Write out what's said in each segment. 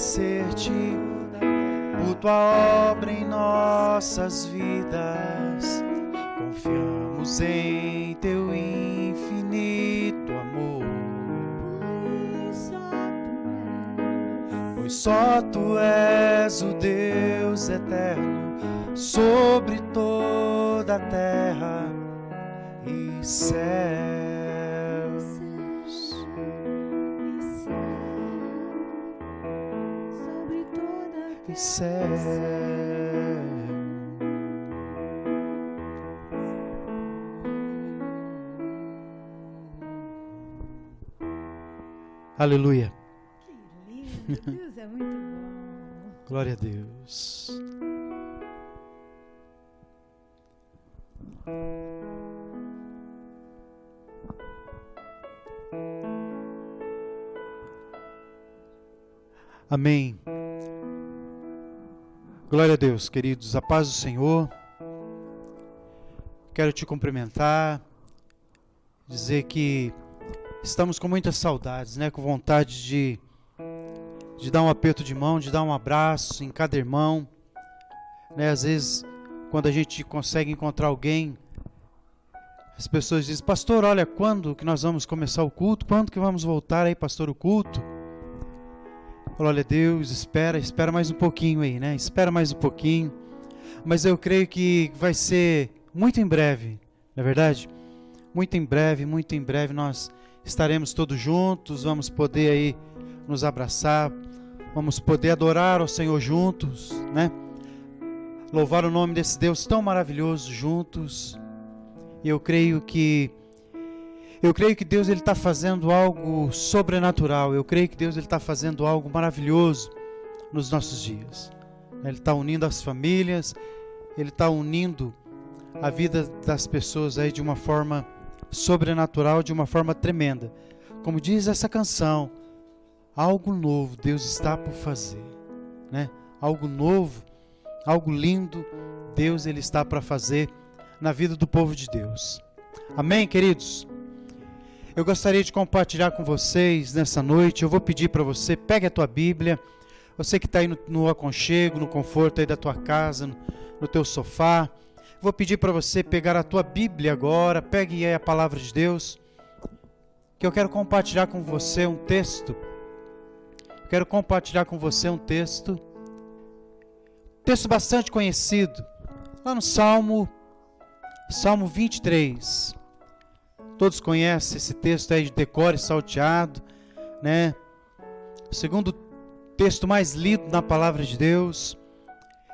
agradecer-te por tua obra em nossas vidas. Confiamos em teu infinito amor, pois só tu és o Deus eterno sobre toda a terra e céus. E céu. Aleluia. Que lindo, Deus é muito bom. Glória a Deus. Amém. Glória a Deus, queridos, a paz do Senhor. Quero te cumprimentar, dizer que estamos com muitas saudades, né? Com vontade de dar um aperto de mão, de dar um abraço em cada irmão, né? Às vezes, quando a gente consegue encontrar alguém, as pessoas dizem: pastor, olha, quando que nós vamos começar o culto? Quando que vamos voltar aí, pastor, o culto? Olha, Deus, espera mais um pouquinho aí, né? Espera mais um pouquinho. Mas eu creio que vai ser muito em breve, não é verdade? Muito em breve nós estaremos todos juntos, vamos poder aí nos abraçar, vamos poder adorar ao Senhor juntos, né? Louvar o nome desse Deus tão maravilhoso juntos. E eu creio que Deus ele está fazendo algo sobrenatural. Eu creio que Deus ele está fazendo algo maravilhoso nos nossos dias. Ele está unindo as famílias, Ele está unindo a vida das pessoas aí de uma forma sobrenatural, de uma forma tremenda. Como diz essa canção, algo novo Deus está por fazer, né? Algo novo, algo lindo Deus ele está para fazer na vida do povo de Deus. Amém, queridos? Eu gostaria de compartilhar com vocês nessa noite. Eu vou pedir para você, pegue a tua Bíblia. Você que está aí no aconchego, no conforto aí da tua casa, no teu sofá. Vou pedir para você pegar a tua Bíblia agora. Pegue aí a palavra de Deus. Que eu quero compartilhar com você um texto. Quero compartilhar com você um texto. Texto bastante conhecido. Lá no Salmo 23. Todos conhecem esse texto aí de decor e salteado, né? O segundo texto mais lido na palavra de Deus.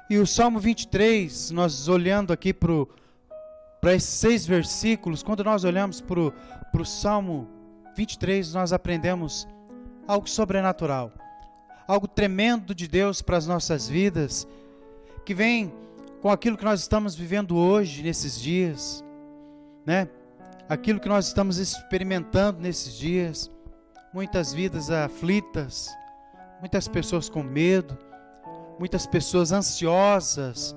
E o Salmo 23, nós olhando aqui para esses 6 versículos, quando nós olhamos para o Salmo 23, nós aprendemos algo sobrenatural, algo tremendo de Deus para as nossas vidas, que vem com aquilo que nós estamos vivendo hoje, nesses dias, né? Aquilo que nós estamos experimentando nesses dias, muitas vidas aflitas, muitas pessoas com medo, muitas pessoas ansiosas,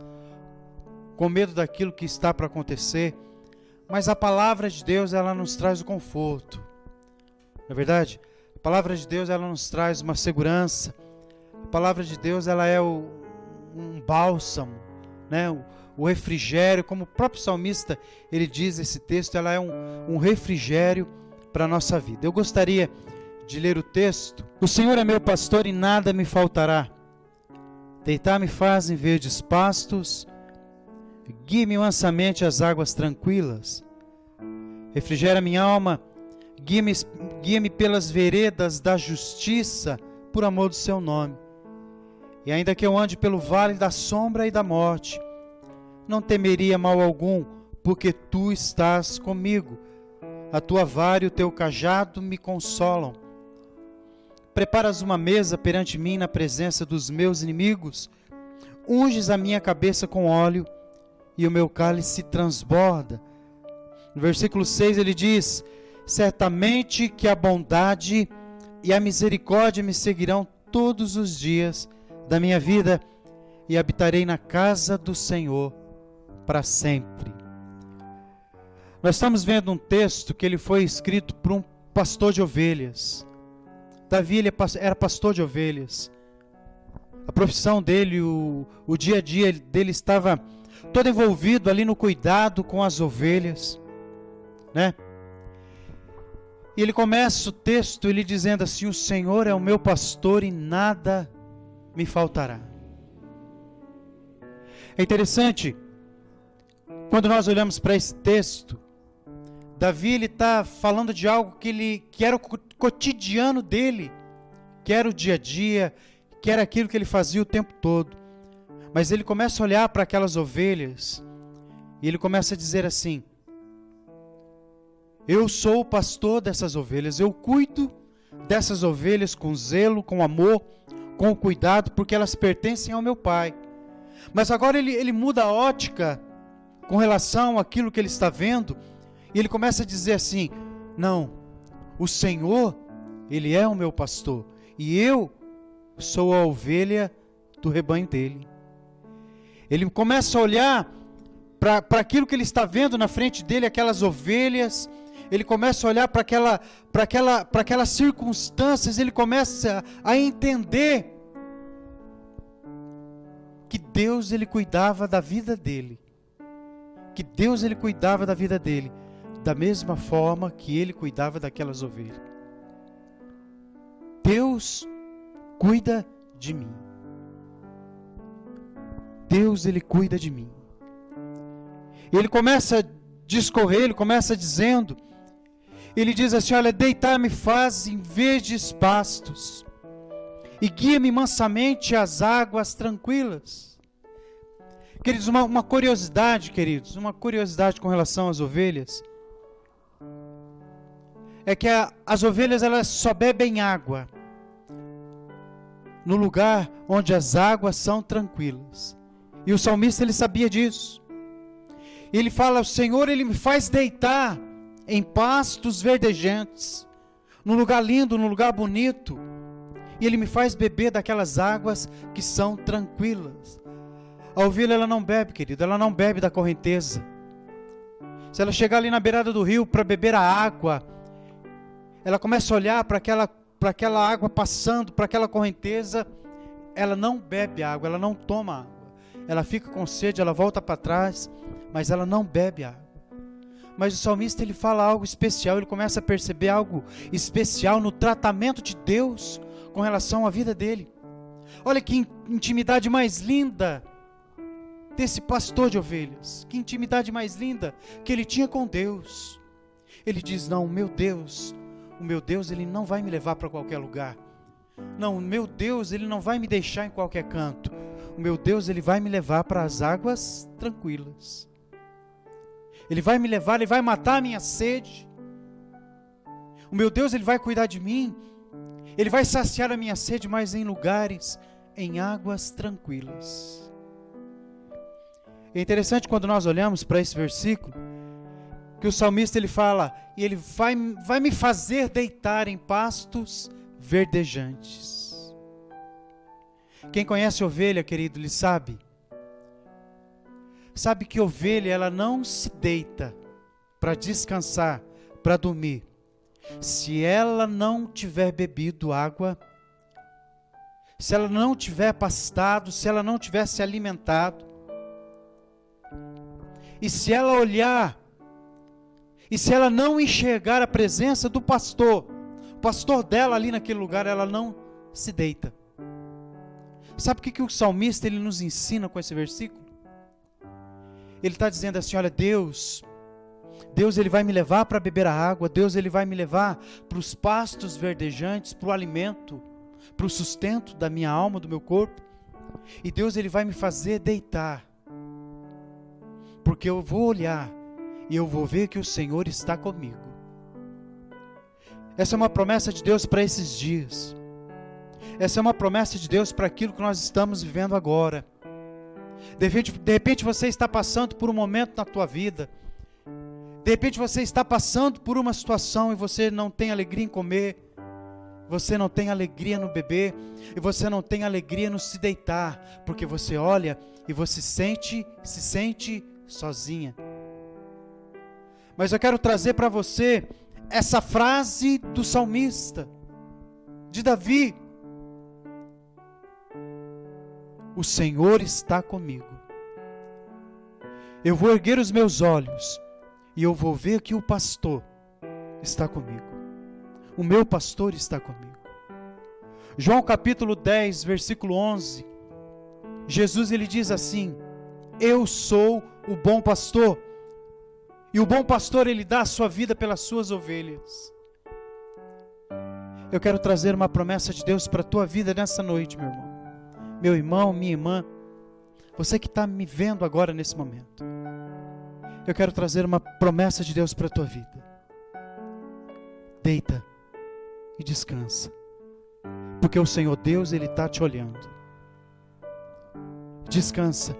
com medo daquilo que está para acontecer, mas a palavra de Deus, ela nos traz o conforto, não é verdade? A palavra de Deus, ela nos traz uma segurança, a palavra de Deus, ela é um bálsamo, né? O refrigério, como o próprio salmista, ele diz esse texto, ela é um refrigério para a nossa vida. Eu gostaria de ler o texto. O Senhor é meu pastor e nada me faltará. Deitar-me faz em verdes pastos, guia-me mansamente às águas tranquilas. Refrigera minha alma, guia-me pelas veredas da justiça, por amor do seu nome. E ainda que eu ande pelo vale da sombra e da morte, não temeria mal algum, porque tu estás comigo. A tua vara e o teu cajado me consolam. Preparas uma mesa perante mim na presença dos meus inimigos. Unges a minha cabeça com óleo e o meu cálice transborda. No versículo 6 ele diz: certamente que a bondade e a misericórdia me seguirão todos os dias da minha vida, e habitarei na casa do Senhor para sempre. Nós estamos vendo um texto que ele foi escrito por um pastor de ovelhas. Davi ele era pastor de ovelhas, a profissão dele, o dia a dia dele estava todo envolvido ali no cuidado com as ovelhas, né? E ele começa o texto ele dizendo assim: o Senhor é o meu pastor e nada me faltará. É interessante, quando nós olhamos para esse texto, Davi ele está falando de algo que era o cotidiano dele, que era o dia a dia, que era aquilo que ele fazia o tempo todo. Mas ele começa a olhar para aquelas ovelhas e ele começa a dizer assim: eu sou o pastor dessas ovelhas, eu cuido dessas ovelhas com zelo, com amor, com cuidado, porque elas pertencem ao meu Pai. Mas agora ele muda a ótica com relação àquilo que ele está vendo, e ele começa a dizer assim: não, o Senhor, Ele é o meu pastor, e eu sou a ovelha do rebanho dele. Ele começa a olhar para aquilo que ele está vendo na frente dele, aquelas ovelhas. Ele começa a olhar para aquelas circunstâncias, ele começa a entender que Deus ele cuidava da vida dele. Que Deus ele cuidava da vida dele, da mesma forma que ele cuidava daquelas ovelhas. Deus cuida de mim. Deus ele cuida de mim. Ele começa a discorrer, ele começa dizendo, ele diz assim: olha, deitar-me faz em verdes pastos, e guia-me mansamente às águas tranquilas. Queridos, uma curiosidade, uma curiosidade com relação às ovelhas, é que as ovelhas elas só bebem água no lugar onde as águas são tranquilas. E o salmista ele sabia disso. Ele fala: o Senhor ele me faz deitar em pastos verdejantes, num lugar lindo, num lugar bonito, e ele me faz beber daquelas águas que são tranquilas. A ovelha ela não bebe, querido, ela não bebe da correnteza. Se ela chegar ali na beirada do rio para beber a água, ela começa a olhar para aquela água passando, para aquela correnteza, ela não bebe água, ela não toma água. Ela fica com sede, ela volta para trás, mas ela não bebe água. Mas o salmista ele fala algo especial, ele começa a perceber algo especial no tratamento de Deus com relação à vida dele. Olha que intimidade mais linda desse pastor de ovelhas, que intimidade mais linda que ele tinha com Deus. Ele diz: não, o meu Deus ele não vai me levar para qualquer lugar. Não, o meu Deus ele não vai me deixar em qualquer canto. O meu Deus ele vai me levar para as águas tranquilas. Ele vai me levar, ele vai matar a minha sede. O meu Deus ele vai cuidar de mim. Ele vai saciar a minha sede, mas em lugares, em águas tranquilas. É interessante quando nós olhamos para esse versículo, que o salmista ele fala: e ele vai me fazer deitar em pastos verdejantes. Quem conhece ovelha, querido, ele sabe que ovelha ela não se deita para descansar, para dormir, se ela não tiver bebido água, se ela não tiver pastado, se ela não tiver se alimentado, e se ela olhar, e se ela não enxergar a presença do pastor, o pastor dela ali naquele lugar, ela não se deita. Sabe o que o salmista ele nos ensina com esse versículo? Ele está dizendo assim: olha, Deus ele vai me levar para beber a água, Deus ele vai me levar para os pastos verdejantes, para o alimento, para o sustento da minha alma, do meu corpo, e Deus ele vai me fazer deitar, porque eu vou olhar e eu vou ver que o Senhor está comigo. Essa é uma promessa de Deus para esses dias. Essa é uma promessa de Deus para aquilo que nós estamos vivendo agora. De repente você está passando por um momento na tua vida. De repente você está passando por uma situação e você não tem alegria em comer. Você não tem alegria no beber. E você não tem alegria no se deitar. Porque você olha e você se sente sozinha. Mas eu quero trazer para você essa frase do salmista, de Davi. o Senhor está comigo. Eu vou erguer os meus olhos e eu vou ver que o pastor está comigo. O meu pastor está comigo. João capítulo 10, versículo 11. Jesus ele diz assim: eu sou o bom pastor. E o bom pastor ele dá a sua vida pelas suas ovelhas. Eu quero trazer uma promessa de Deus para a tua vida nessa noite, meu irmão. Meu irmão, minha irmã, você que está me vendo agora nesse momento. Eu quero trazer uma promessa de Deus para a tua vida. Deita e descansa. Porque o Senhor Deus, Ele está te olhando. Descansa,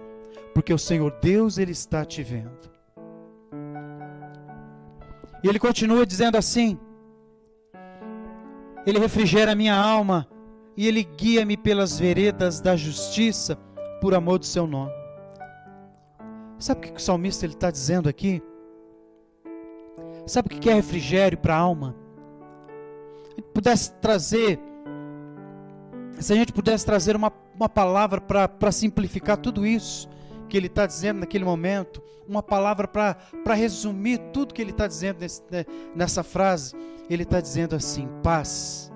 porque o Senhor Deus, Ele está te vendo. E Ele continua dizendo assim: Ele refrigera a minha alma e Ele guia-me pelas veredas da justiça por amor do seu nome. Sabe o que o salmista está dizendo aqui? Sabe o que é refrigério para a alma? Se a gente pudesse trazer uma palavra para simplificar tudo isso que ele está dizendo naquele momento, uma palavra para resumir tudo que ele está dizendo nessa frase, ele está dizendo assim: paz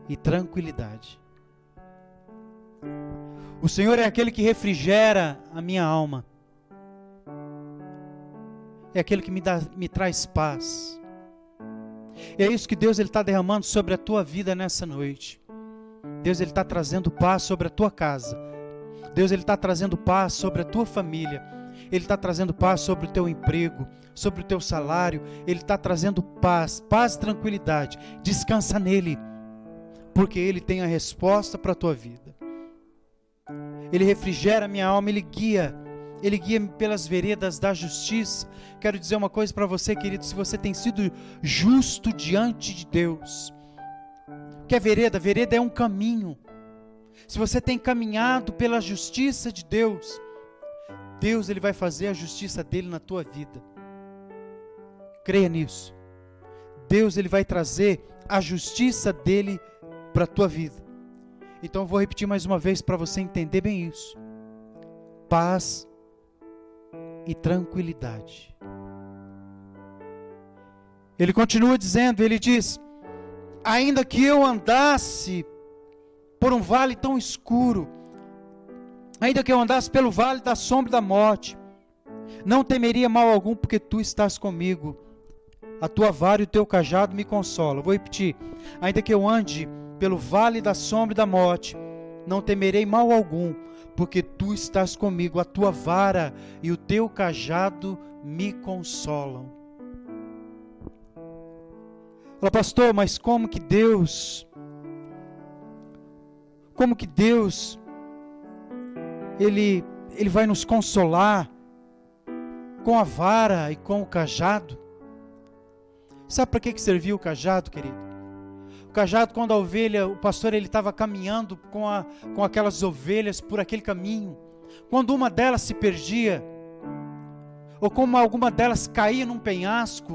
e tranquilidade. O Senhor é aquele que refrigera a minha alma, é aquele que me traz paz. E é isso que Deus está derramando sobre a tua vida nessa noite. Deus está trazendo paz sobre a tua casa. Deus está trazendo paz sobre a tua família. Ele está trazendo paz sobre o teu emprego, sobre o teu salário. Ele está trazendo paz e tranquilidade. Descansa nele, porque Ele tem a resposta para a tua vida. Ele refrigera a minha alma, Ele guia-me pelas veredas da justiça. Quero dizer uma coisa para você, querido: se você tem sido justo diante de Deus, o que é vereda? Vereda é um caminho. Se você tem caminhado pela justiça de Deus, Deus ele vai fazer a justiça dele na tua vida. Creia nisso. Deus ele vai trazer a justiça dele para a tua vida. Então eu vou repetir mais uma vez para você entender bem isso. Paz e tranquilidade. Ele continua dizendo, ele diz: ainda que eu andasse por um vale tão escuro, ainda que eu andasse pelo vale da sombra da morte, não temeria mal algum, porque tu estás comigo. A tua vara e o teu cajado me consolam. Vou repetir: ainda que eu ande pelo vale da sombra da morte, não temerei mal algum, porque tu estás comigo. A tua vara e o teu cajado me consolam. Fala, pastor, mas como que Deus ele vai nos consolar com a vara e com o cajado? Sabe para que serviu o cajado, querido? O cajado, quando o pastor ele estava caminhando com aquelas ovelhas por aquele caminho, quando uma delas se perdia, ou como alguma delas caía num penhasco,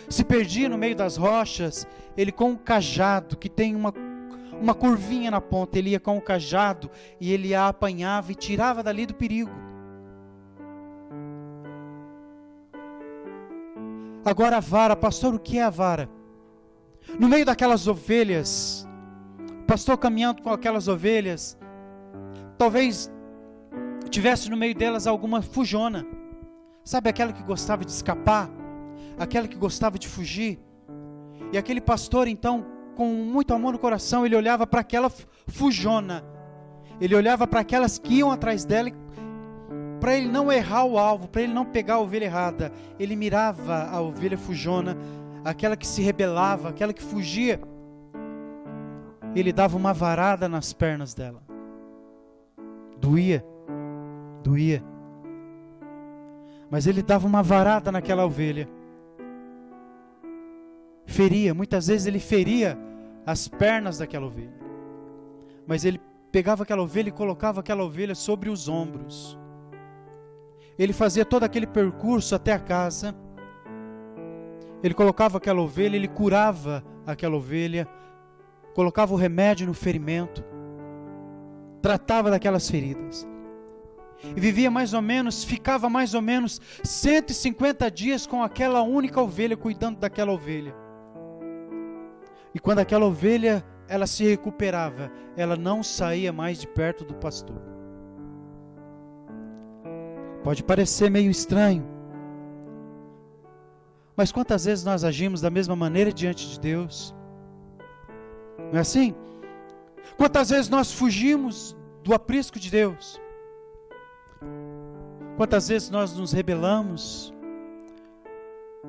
se perdia no meio das rochas, ele com o cajado, que tem uma curvinha na ponta, ele ia com o cajado e ele a apanhava e tirava dali do perigo. Agora a vara, pastor, o que é a vara? No meio daquelas ovelhas, o pastor caminhando com aquelas ovelhas, talvez tivesse no meio delas alguma fujona. Sabe aquela que gostava de escapar? Aquela que gostava de fugir? E aquele pastor então, com muito amor no coração, ele olhava para aquela fujona. Ele olhava para aquelas que iam atrás dela, para ele não errar o alvo, para ele não pegar a ovelha errada. Ele mirava a ovelha fujona, aquela que se rebelava, aquela que fugia. Ele dava uma varada nas pernas dela. Doía. Mas ele dava uma varada naquela ovelha. Feria, muitas vezes ele feria as pernas daquela ovelha. Mas ele pegava aquela ovelha e colocava aquela ovelha sobre os ombros. Ele fazia todo aquele percurso até a casa. Ele colocava aquela ovelha, ele curava aquela ovelha, colocava o remédio no ferimento, tratava daquelas feridas. e vivia mais ou menos, ficava mais ou menos 150 dias com aquela única ovelha, cuidando daquela ovelha. E quando aquela ovelha, ela se recuperava, ela não saía mais de perto do pastor. Pode parecer meio estranho, mas quantas vezes nós agimos da mesma maneira diante de Deus? Não é assim? Quantas vezes nós fugimos do aprisco de Deus? Quantas vezes nós nos rebelamos?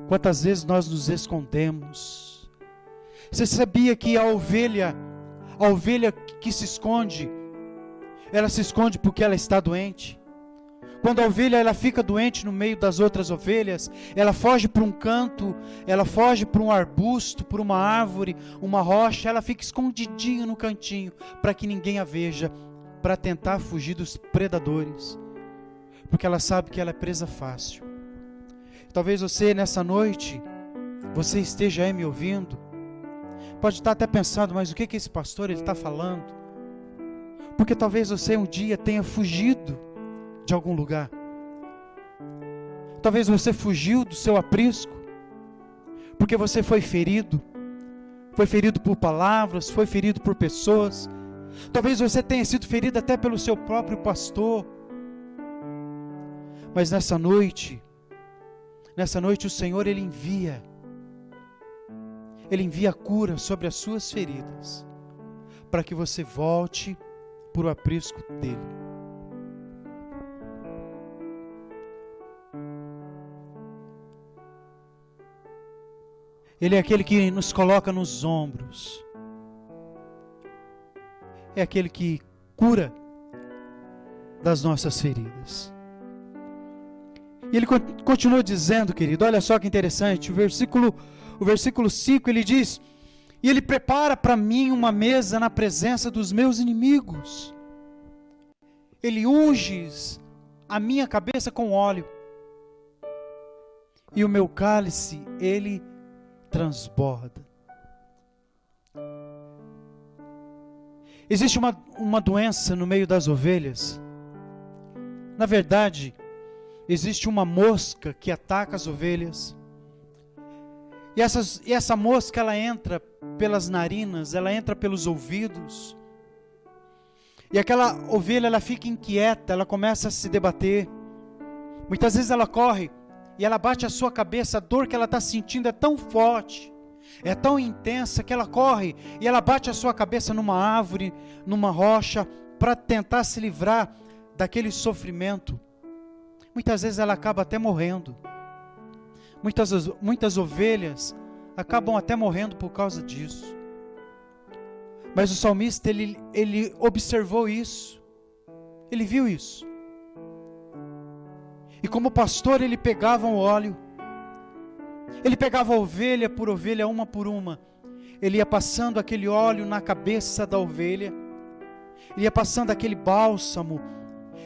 Quantas vezes nós nos escondemos? Você sabia que a ovelha que se esconde, ela se esconde porque ela está doente? Quando a ovelha ela fica doente no meio das outras ovelhas, ela foge para um canto, ela foge para um arbusto, para uma árvore, uma rocha, ela fica escondidinha no cantinho, para que ninguém a veja, para tentar fugir dos predadores, porque ela sabe que ela é presa fácil. Talvez você nessa noite, você esteja aí me ouvindo, pode estar até pensando, mas o que esse pastor ele está falando? Porque talvez você um dia tenha fugido de algum lugar. Talvez você fugiu do seu aprisco, porque você foi ferido por palavras, foi ferido por pessoas. Talvez você tenha sido ferido até pelo seu próprio pastor. Mas nessa noite o Senhor ele envia cura sobre as suas feridas, para que você volte para o aprisco dele. Ele é aquele que nos coloca nos ombros. É aquele que cura das nossas feridas. E ele continua dizendo, querido, olha só que interessante, o versículo 5, ele diz: e ele prepara para mim uma mesa na presença dos meus inimigos. Ele unge a minha cabeça com óleo, e o meu cálice, ele transborda. Existe uma doença no meio das ovelhas. Na verdade, existe uma mosca que ataca as ovelhas. E essa mosca, ela entra pelas narinas, ela entra pelos ouvidos. E aquela ovelha, ela fica inquieta, ela começa a se debater. Muitas vezes ela corre e ela bate a sua cabeça, a dor que ela está sentindo é tão forte, é tão intensa, que ela corre e ela bate a sua cabeça numa árvore, numa rocha, para tentar se livrar daquele sofrimento. Muitas vezes ela acaba até morrendo. Muitas ovelhas acabam até morrendo por causa disso. Mas o salmista, ele observou isso, ele viu isso. E como pastor, ele pegava o óleo, ele pegava ovelha por ovelha, uma por uma, ele ia passando aquele óleo na cabeça da ovelha, ele ia passando aquele bálsamo,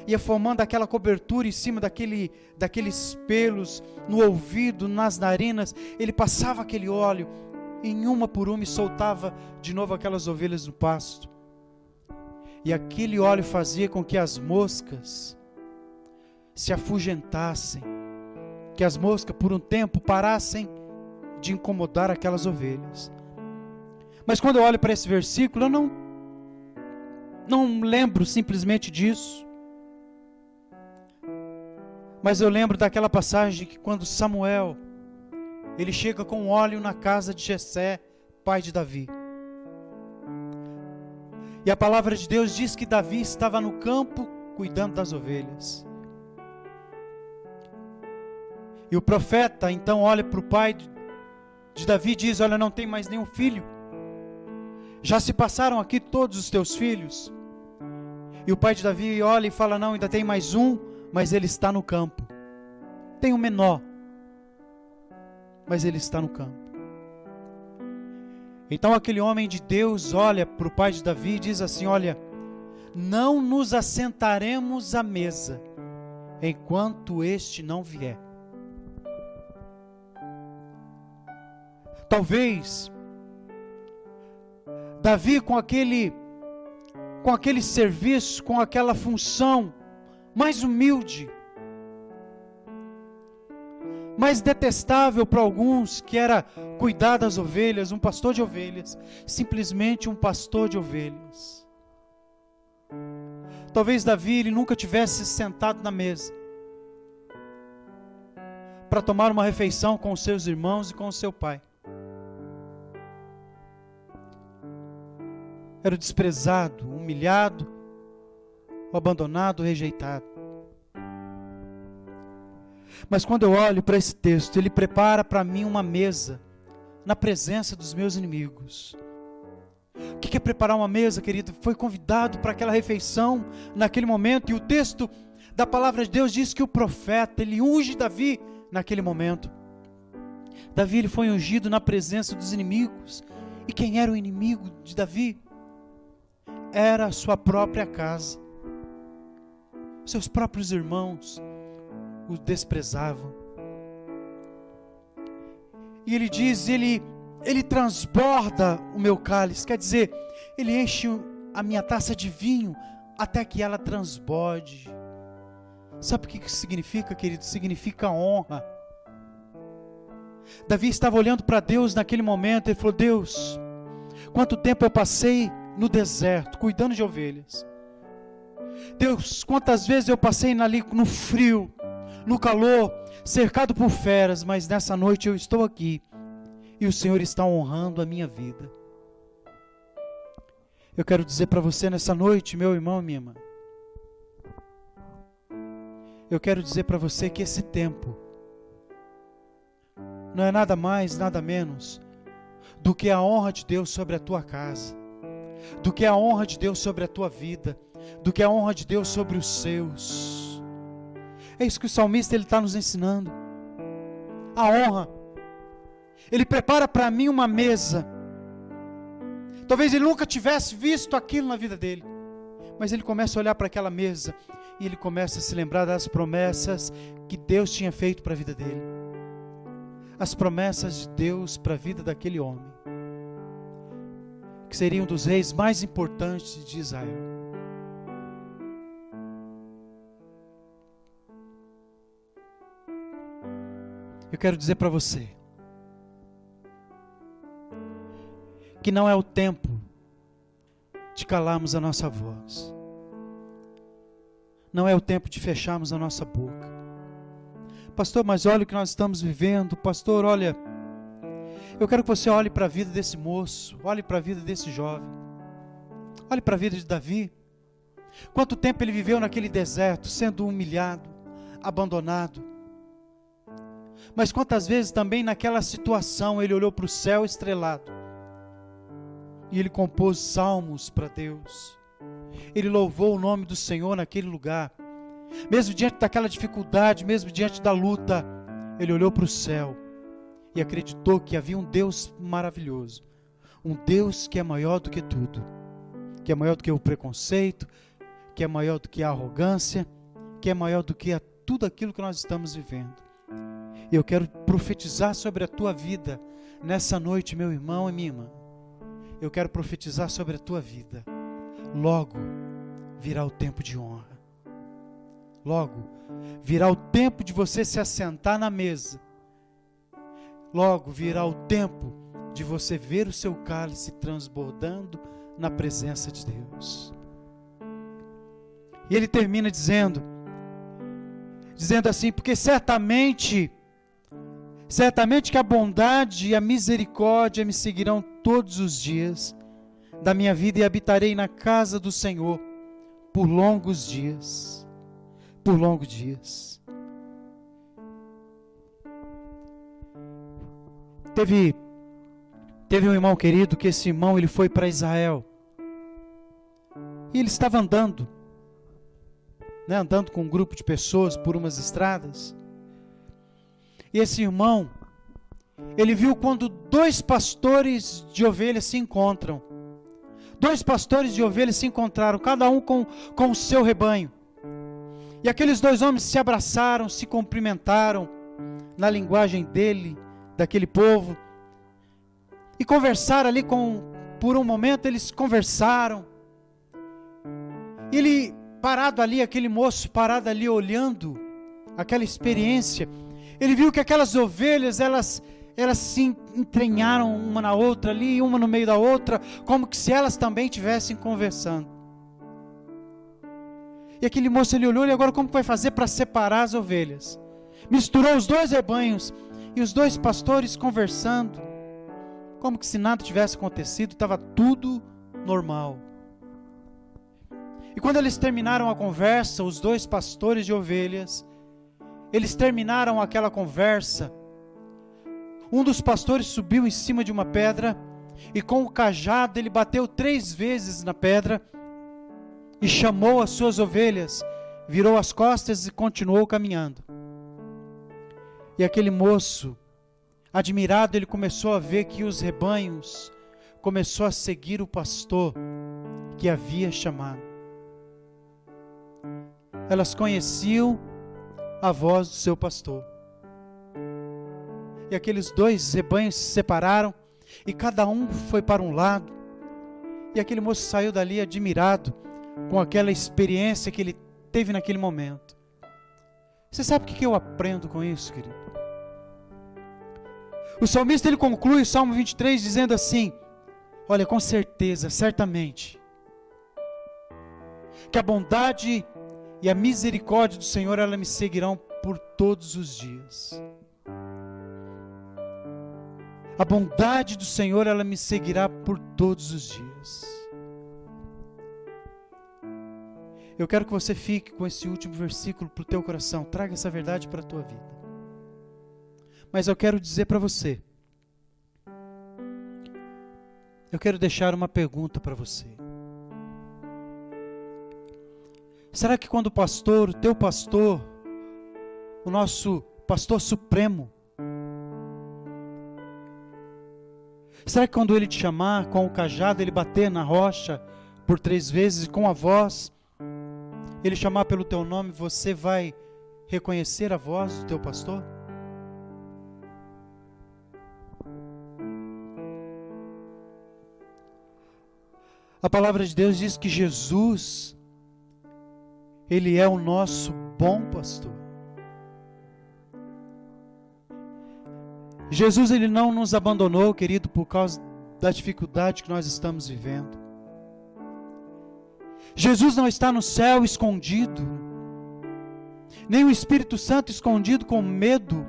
ia formando aquela cobertura em cima daqueles pelos, no ouvido, nas narinas, ele passava aquele óleo, em uma por uma, e soltava de novo aquelas ovelhas no pasto, e aquele óleo fazia com que as moscas se afugentassem, que as moscas por um tempo parassem de incomodar aquelas ovelhas. Mas quando eu olho para esse versículo, eu não lembro simplesmente disso, mas eu lembro daquela passagem que quando Samuel, ele chega com óleo na casa de Jessé, pai de Davi, e a palavra de Deus diz que Davi estava no campo cuidando das ovelhas. E o profeta então olha para o pai de Davi e diz: olha, não tem mais nenhum filho, já se passaram aqui todos os teus filhos. E o pai de Davi olha e fala: não, ainda tem mais um, mas ele está no campo. Tem um menor, mas ele está no campo. Então aquele homem de Deus olha para o pai de Davi e diz assim: olha, não nos assentaremos à mesa enquanto este não vier. Talvez Davi com aquele serviço, com aquela função mais humilde, mais detestável para alguns, que era cuidar das ovelhas, um pastor de ovelhas, simplesmente um pastor de ovelhas. Talvez Davi ele nunca tivesse sentado na mesa para tomar uma refeição com os seus irmãos e com o seu pai. Era o desprezado, humilhado, o abandonado, o rejeitado. Mas quando eu olho para esse texto, ele prepara para mim uma mesa na presença dos meus inimigos. O que é preparar uma mesa, querido? Foi convidado para aquela refeição naquele momento, e o texto da palavra de Deus diz que o profeta, ele unge Davi naquele momento. Davi ele foi ungido na presença dos inimigos. E quem era o inimigo de Davi? Era a sua própria casa. Seus próprios irmãos o desprezavam. E ele diz, ele transborda o meu cálice, quer dizer, ele enche a minha taça de vinho até que ela transborde. Sabe o que isso significa, querido? Significa honra. Davi estava olhando para Deus naquele momento, ele falou: Deus, quanto tempo eu passei no deserto, cuidando de ovelhas. Deus, quantas vezes eu passei ali no frio, no calor, cercado por feras, mas nessa noite eu estou aqui, e o Senhor está honrando a minha vida. Eu quero dizer para você nessa noite, meu irmão e minha irmã, eu quero dizer para você que esse tempo não é nada mais, nada menos do que a honra de Deus sobre a tua casa, do que a honra de Deus sobre a tua vida, do que a honra de Deus sobre os seus. É isso que o salmista ele está nos ensinando. A honra. Ele prepara para mim uma mesa. Talvez ele nunca tivesse visto aquilo na vida dele, mas ele começa a olhar para aquela mesa e ele começa a se lembrar das promessas que Deus tinha feito para a vida dele. As promessas de Deus para a vida daquele homem, que seria um dos reis mais importantes de Israel. Eu quero dizer para você que não é o tempo de calarmos a nossa voz, não é o tempo de fecharmos a nossa boca. Pastor, mas olha o que nós estamos vivendo. Pastor, olha, eu quero que você olhe para a vida desse moço, olhe para a vida desse jovem, olhe para a vida de Davi. Quanto tempo ele viveu naquele deserto, sendo humilhado, abandonado. Mas quantas vezes também naquela situação ele olhou para o céu estrelado e ele compôs salmos para Deus. Ele louvou o nome do Senhor naquele lugar. Mesmo diante daquela dificuldade, mesmo diante da luta, ele olhou para o céu e acreditou que havia um Deus maravilhoso, um Deus que é maior do que tudo, que é maior do que o preconceito, que é maior do que a arrogância, que é maior do que tudo aquilo que nós estamos vivendo. E eu quero profetizar sobre a tua vida nessa noite, meu irmão e minha irmã. Eu quero profetizar sobre a tua vida. Logo virá o tempo de honra. Logo virá o tempo de você se assentar na mesa. Logo virá o tempo de você ver o seu cálice transbordando na presença de Deus. E ele termina dizendo assim, porque certamente que a bondade e a misericórdia me seguirão todos os dias da minha vida e habitarei na casa do Senhor por longos dias. Por longos dias. Teve um irmão querido, que esse irmão ele foi para Israel. E ele estava andando com um grupo de pessoas por umas estradas. E esse irmão, ele viu quando dois pastores de ovelhas se encontram. Dois pastores de ovelhas se encontraram, cada um com o seu rebanho. E aqueles dois homens se abraçaram, se cumprimentaram na linguagem daquele povo. E conversaram ali por um momento eles conversaram. parado ali, aquele moço parado ali olhando aquela experiência, ele viu que aquelas ovelhas, elas se entranharam uma na outra ali, uma no meio da outra, como que se elas também estivessem conversando. E aquele moço, ele olhou, e agora como que vai fazer para separar as ovelhas? Misturou os dois rebanhos, e os dois pastores conversando, como que se nada tivesse acontecido, estava tudo normal. E quando eles terminaram a conversa, os dois pastores de ovelhas, eles terminaram aquela conversa, um dos pastores subiu em cima de uma pedra, e com o cajado ele bateu 3 vezes na pedra, e chamou as suas ovelhas, virou as costas e continuou caminhando. E aquele moço, admirado, ele começou a ver que os rebanhos começou a seguir o pastor que havia chamado. Elas conheciam a voz do seu pastor. E aqueles 2 rebanhos se separaram, e cada um foi para um lado. E aquele moço saiu dali admirado com aquela experiência que ele teve naquele momento. Você sabe o que eu aprendo com isso, querido? O salmista, ele conclui o Salmo 23 dizendo assim: olha, com certeza, certamente, que a bondade e a misericórdia do Senhor, ela me seguirão por todos os dias. A bondade do Senhor, ela me seguirá por todos os dias. Eu quero que você fique com esse último versículo para o teu coração. Traga essa verdade para a tua vida. Mas eu quero dizer para você, eu quero deixar uma pergunta para você. Será que quando o pastor, o teu pastor, o nosso pastor supremo, será que quando ele te chamar com o cajado, ele bater na rocha por 3 vezes, e com a voz, ele chamar pelo teu nome, você vai reconhecer a voz do teu pastor? A palavra de Deus diz que Jesus, Ele é o nosso bom pastor. Jesus, Ele não nos abandonou, querido, por causa da dificuldade que nós estamos vivendo. Jesus não está no céu escondido, nem o Espírito Santo escondido com medo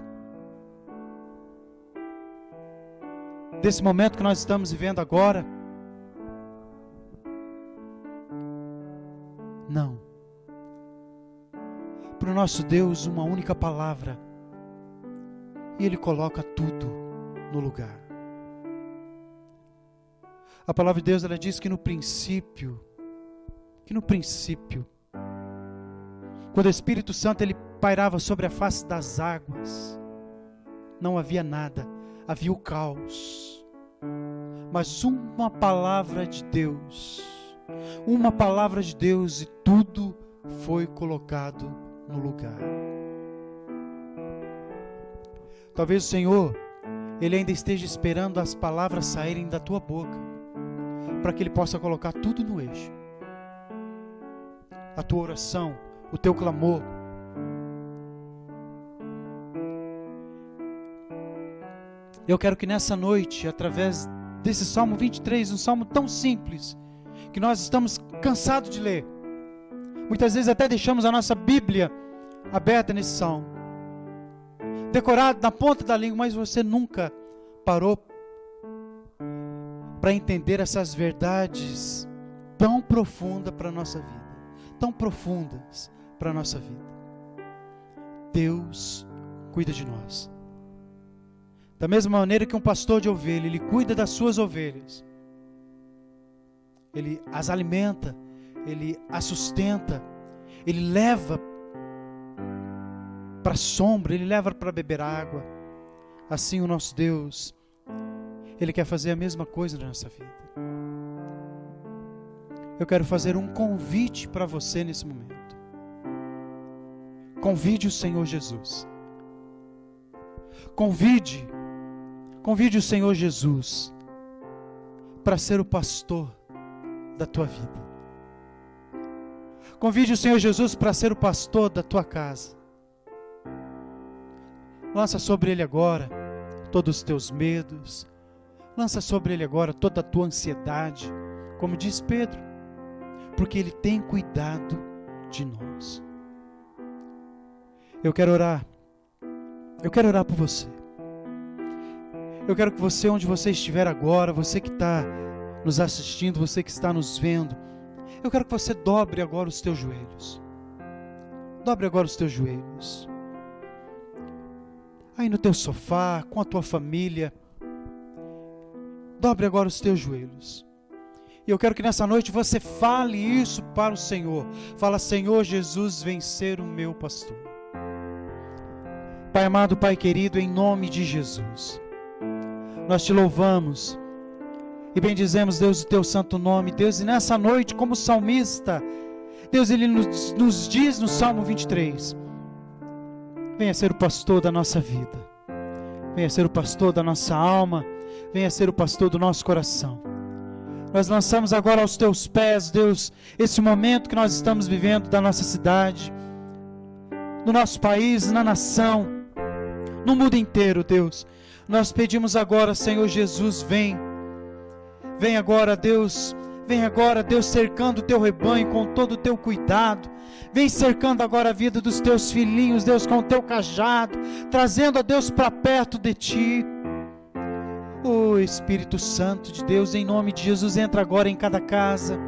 desse momento que nós estamos vivendo agora. Não. Para o nosso Deus, uma única palavra, e Ele coloca tudo no lugar. A palavra de Deus, ela diz que no princípio, quando o Espírito Santo ele pairava sobre a face das águas, não havia nada, havia o caos. Mas uma palavra de Deus, e tudo foi colocado no lugar. Talvez o Senhor, Ele ainda esteja esperando as palavras saírem da tua boca, para que Ele possa colocar tudo no eixo. A tua oração, o teu clamor. Eu quero que nessa noite, através desse Salmo 23, um salmo tão simples, que nós estamos cansados de ler, muitas vezes até deixamos a nossa Bíblia aberta nesse salmo, decorado na ponta da língua, mas você nunca parou para entender essas verdades tão profundas para a nossa vida. Tão profundas para a nossa vida. Deus cuida de nós. Da mesma maneira que um pastor de ovelha, ele cuida das suas ovelhas. Ele as alimenta, ele as sustenta, ele leva para a sombra, ele leva para beber água. Assim o nosso Deus, Ele quer fazer a mesma coisa na nossa vida. Eu quero fazer um convite para você nesse momento. Convide o Senhor Jesus. Convide o Senhor Jesus para ser o pastor da tua vida. Convide o Senhor Jesus para ser o pastor da tua casa. Lança sobre Ele agora todos os teus medos. Lança sobre Ele agora toda a tua ansiedade, como diz Pedro, porque Ele tem cuidado de nós. Eu quero orar por você. Eu quero que você, onde você estiver agora, você que está nos assistindo, você que está nos vendo, eu quero que você dobre agora os teus joelhos. Dobre agora os teus joelhos. Aí no teu sofá, com a tua família, dobre agora os teus joelhos. E eu quero que nessa noite você fale isso para o Senhor. Fala: Senhor Jesus, vem ser o meu pastor. Pai amado, Pai querido, em nome de Jesus, nós te louvamos e bendizemos, Deus, o teu santo nome, Deus. E nessa noite, como salmista, Deus, ele nos diz no Salmo 23, venha ser o pastor da nossa vida, venha ser o pastor da nossa alma, venha ser o pastor do nosso coração. Nós lançamos agora aos teus pés, Deus, esse momento que nós estamos vivendo da nossa cidade, no nosso país, na nação, no mundo inteiro, Deus. Nós pedimos agora, Senhor Jesus, vem agora, Deus, cercando o teu rebanho com todo o teu cuidado. Vem cercando agora a vida dos teus filhinhos, Deus, com o teu cajado, trazendo a Deus para perto de ti. Oh, Espírito Santo de Deus, em nome de Jesus, entra agora em cada casa.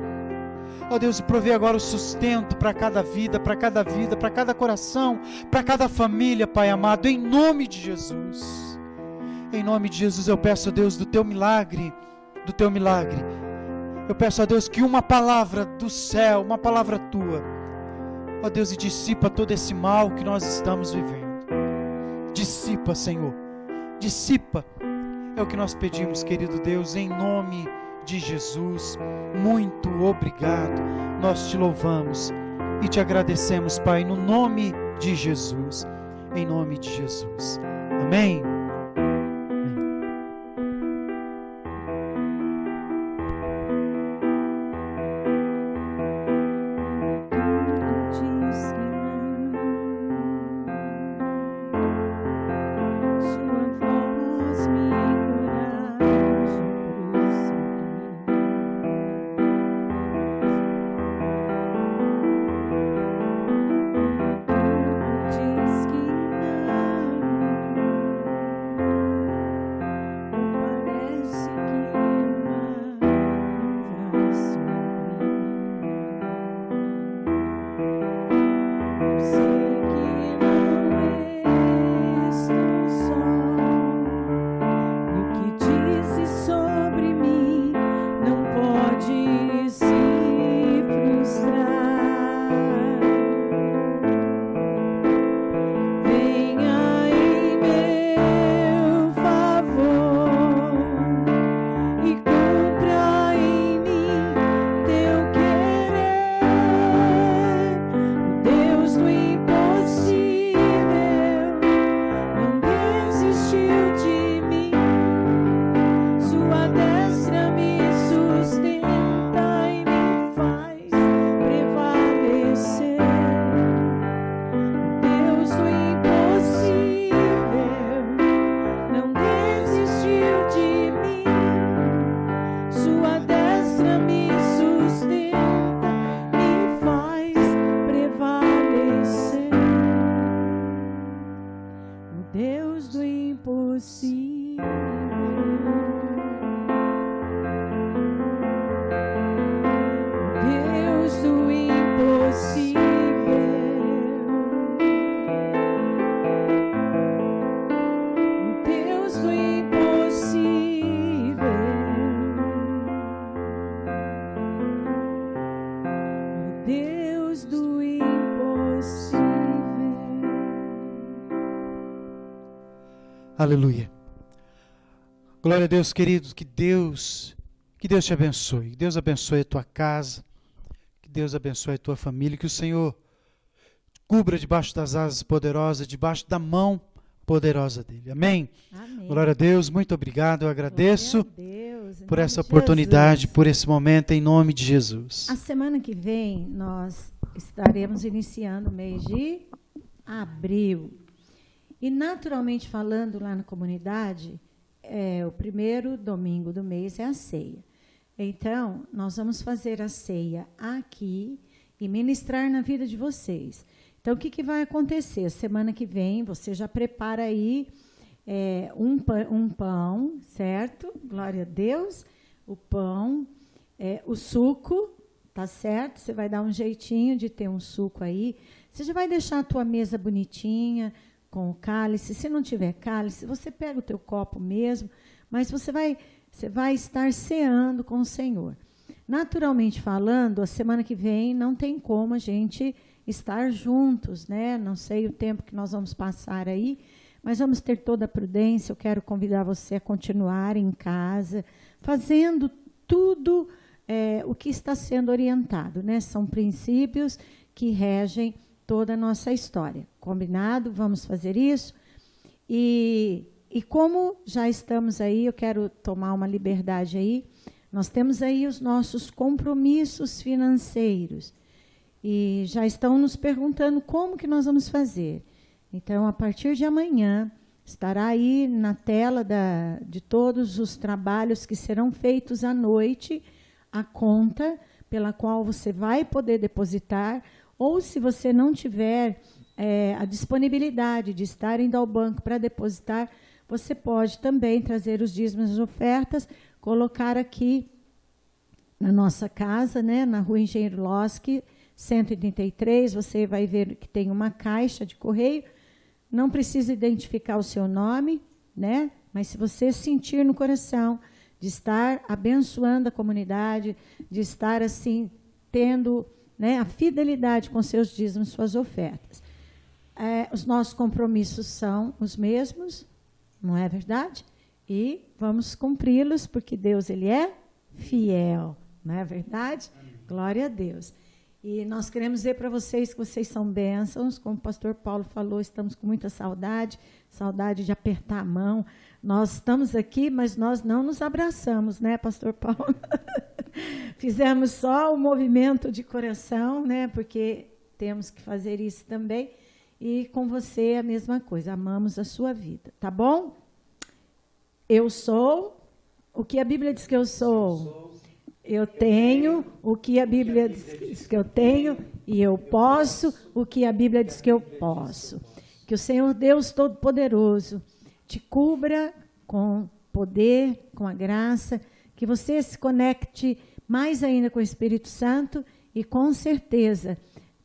Oh Deus, e provê agora o sustento para cada vida, para cada coração, para cada família, Pai amado, em nome de Jesus. Em nome de Jesus eu peço a Deus do teu milagre. Eu peço a Deus que uma palavra do céu, uma palavra tua, ó Deus, e dissipa todo esse mal que nós estamos vivendo. Dissipa, Senhor, dissipa. É o que nós pedimos, querido Deus, em nome de Jesus. Muito obrigado. Nós te louvamos e te agradecemos, Pai, no nome de Jesus. Em nome de Jesus. Amém. Aleluia. Glória a Deus, queridos, que Deus te abençoe, que Deus abençoe a tua casa, que Deus abençoe a tua família, que o Senhor cubra debaixo das asas poderosas, debaixo da mão poderosa dele. Amém? Amém. Glória a Deus, muito obrigado, eu agradeço. Glória a Deus. por essa oportunidade, Jesus. por esse momento, em nome de Jesus. A semana que vem, nós estaremos iniciando o mês de abril. E, naturalmente falando, lá na comunidade, o primeiro domingo do mês é a ceia. Então, nós vamos fazer a ceia aqui e ministrar na vida de vocês. Então, o que vai acontecer? Semana que vem, você já prepara aí um pão, certo? Glória a Deus. O pão, o suco, tá certo? Você vai dar um jeitinho de ter um suco aí. Você já vai deixar a tua mesa bonitinha, com o cálice. Se não tiver cálice, você pega o teu copo mesmo, mas você vai estar ceando com o Senhor. Naturalmente falando, a semana que vem não tem como a gente estar juntos, né? Não sei o tempo que nós vamos passar aí, mas vamos ter toda a prudência. Eu quero convidar você a continuar em casa, fazendo tudo o que está sendo orientado, né? São princípios que regem toda a nossa história. Combinado? Vamos fazer isso? E como já estamos aí, eu quero tomar uma liberdade aí. Nós temos aí os nossos compromissos financeiros. E já estão nos perguntando como que nós vamos fazer. Então, a partir de amanhã, estará aí na tela de todos os trabalhos que serão feitos à noite, a conta pela qual você vai poder depositar, ou se você não tiver a disponibilidade de estar indo ao banco para depositar, você pode também trazer os dízimos e as ofertas, colocar aqui na nossa casa, né, na Rua Engenheiro Losky, 183, você vai ver que tem uma caixa de correio. Não precisa identificar o seu nome, né? Mas se você sentir no coração de estar abençoando a comunidade, de estar assim tendo, né, a fidelidade com seus dízimos, suas ofertas. Os nossos compromissos são os mesmos, não é verdade? E vamos cumpri-los, porque Deus, Ele é fiel, não é verdade? Amém. Glória a Deus. E nós queremos dizer para vocês que vocês são bênçãos, como o pastor Paulo falou, estamos com muita saudade de apertar a mão. Nós estamos aqui, mas nós não nos abraçamos, né, pastor Paulo? Fizemos só o movimento de coração, né, porque temos que fazer isso também. E com você a mesma coisa, amamos a sua vida, tá bom? Eu sou o que a Bíblia diz que eu sou. Eu tenho o que a Bíblia diz que eu tenho, e eu posso o que a Bíblia diz que eu posso. Que o Senhor Deus Todo-Poderoso te cubra com poder, com a graça, que você se conecte mais ainda com o Espírito Santo e com certeza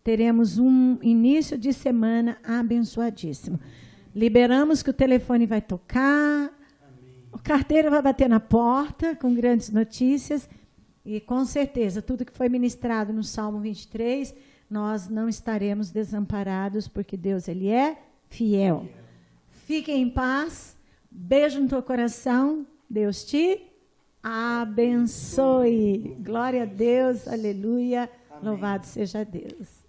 teremos um início de semana abençoadíssimo. Liberamos que o telefone vai tocar, o carteiro vai bater na porta com grandes notícias. E, com certeza, tudo que foi ministrado no Salmo 23, nós não estaremos desamparados, porque Deus, Ele é fiel. Fiquem em paz, beijo no teu coração, Deus te abençoe. Glória a Deus, aleluia, amém. Louvado seja Deus.